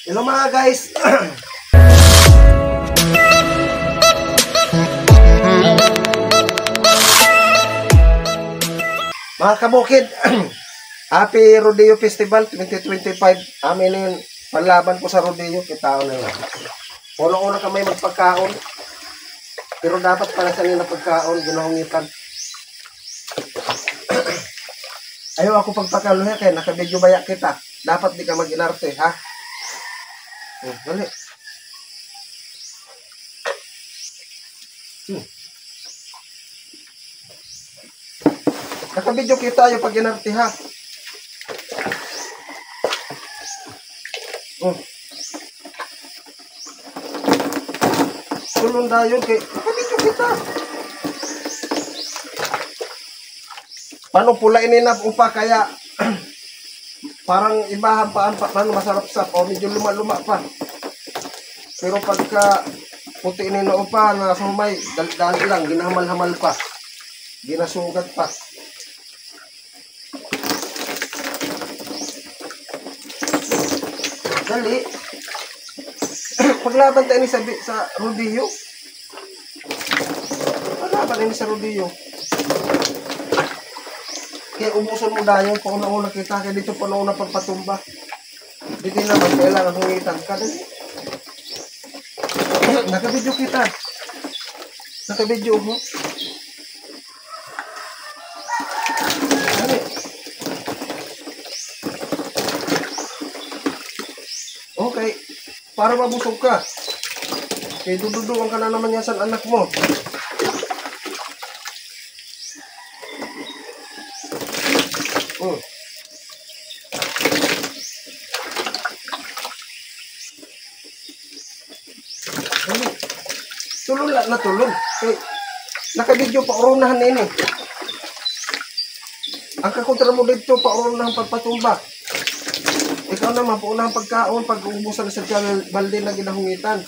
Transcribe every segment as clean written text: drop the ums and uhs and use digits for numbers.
Hello mga guys. Mga kabukid, Happy Rodeo Festival 2025. Amin yun, panlaban ko sa rodeo, kitao na yun. Unang-una kamay magpagkaon, pero dapat pala sa nila pagkaon, ginahungitan. Ayaw ako pagpakaluhin, kaya nakabidyo baya kita. Dapat di ka mag-inarte, ha? Dali. Nakabidyo kita yung pag-inarte, ha? Tulong dayon kay nakabidyo kita. Paano pula ininap upa kaya parang ibahan pa paano masarap sa o medyo luma-luma pa. Pero pagka puti inina upa na sumay dal lang ginahamal-hamal pa. Ginasugat pa. Dali. Paglaban tayo ni sa rodeo. Paglaban ini sa rodeo. Kaya ubusan mo dayon kung una-una kita. Kaya dito pa una pagpatumba. Dito naman kailangan hungitan ka. Nakabidyo kita. Nakabidyo mo. Okay. Para mabusog ka. Kaya dududuan ka na naman yan sa anak mo. Tulong lang na tulong. Kaya nakabidyo pa urunahan na ini. Ang kakontra mo dito pa urunahan pagpatumba. Ikaw naman, paunahang pagkaon, pag-uubusan sa balde na ginahungitan.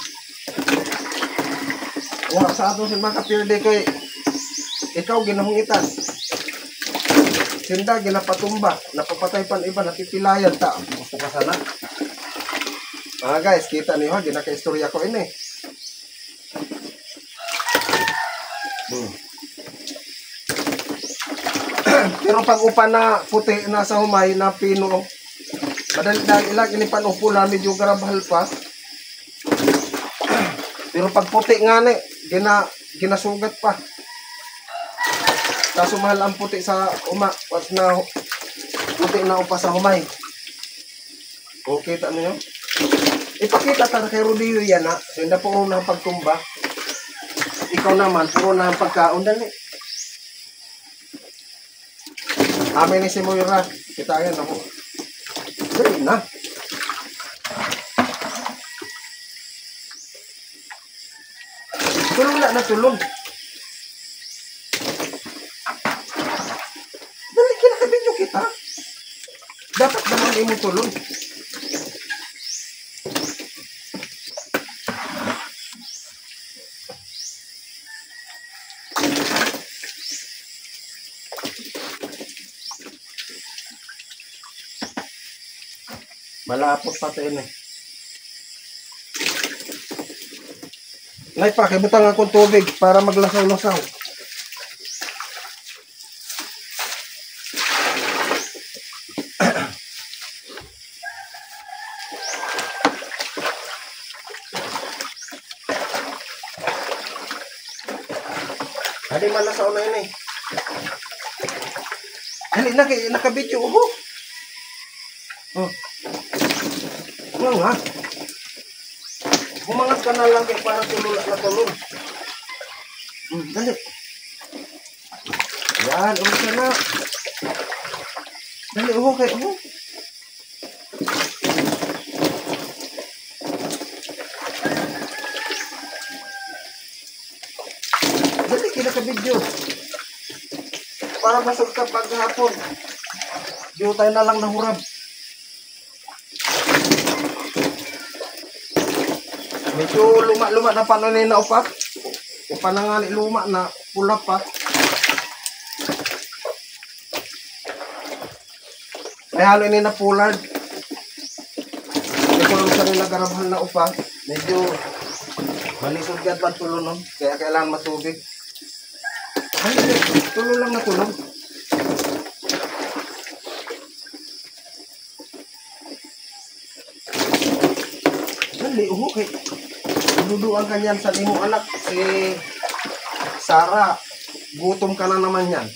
Wala sa ato si mga kapirde kay ikaw ginahungitan. Sinda, ginapatumba, napapatay pa iba, napipilayan ta. Gusto ka sana. Guys, kita niyo ha, ginaka-istorya ko ini. Pero pag upa na puti na sa humay na pino, madali ilang inipan upo na medyo garabahal pa. Pero pag puti nga ni, ginasugat pa. Kaso mahal ang puti sa pag na puti na upa sa humay. O, kita niyo? Ipakita ta kay rodeo yan ha. So, hindi po unang pagtumba. Ikaw naman, puro na ang pagkaon dali. Amin ni si Moira. Kita yan ako. Dali na. Tulong na tulong. Dali, kinakabidyo kita. Dapat naman imo tulong. Malapot pa ito yun eh. Nay pa, kibutang akong tubig para maglasaw-lasaw. Hali malasaw na yun eh. Hali, nakabidyo uho. Oh. Ano nga? Bumangat ka na lang kaya para tulula na tulong. Dali. Yan, ulit ka na. Dali, uho kayo, uho. Dali, kinakabidyo. Para masog ka paghapon. Diyo tayo na lang nahurab. Medyo luma-luma na panunin na upat. Upa na nga luma na pula pa. May halo ini na pulard. Ito lang sa kanila garabhan na upa, medyo malisod gad pa tulo nun, kaya kailangan matubig. Ay, tulo lang na tulog. Dali, kay duduan ka niyan sa imo anak, si Sarah, gutom ka na naman yan.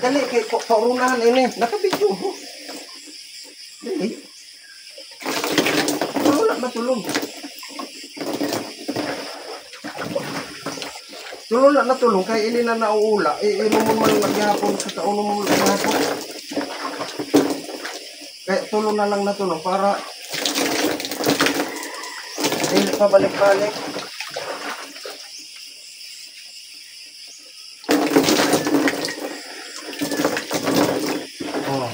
Dali, kay paurunahan ini, nakabidyo ho. Dali. Wala matulog. Tulong na natulong, kay ini na nauula, inom mo man maghapon, sa kauno mo maghapon. Kaya tulong na lang natulong para hindi pa balik-balik. Oh.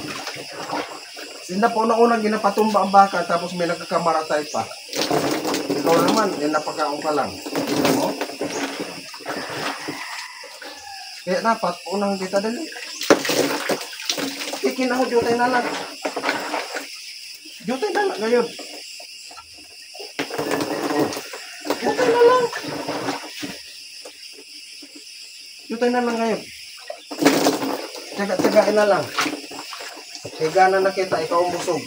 Sina po una-una ginapatumba ang baka tapos may nagkakamaratay pa. Ikaw naman, napakaong ka lang. Mo? Kaya dapat, unang kita dali. Ikin ako, jutay na lang. Jutay na lang ngayon. Oh. Jutay na lang. Jutay na lang ngayon. Tsaga-tsagain na lang. Higa na nakita, ikaw ang busog.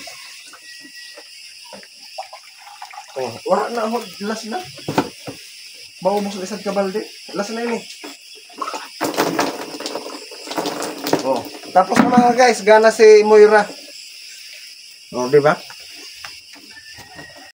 Oh, wala na ako, last na. Maubos na isang kabalde. Last na yun eh. Oh, tapos na mga guys, gana si Moira. Oh, di ba?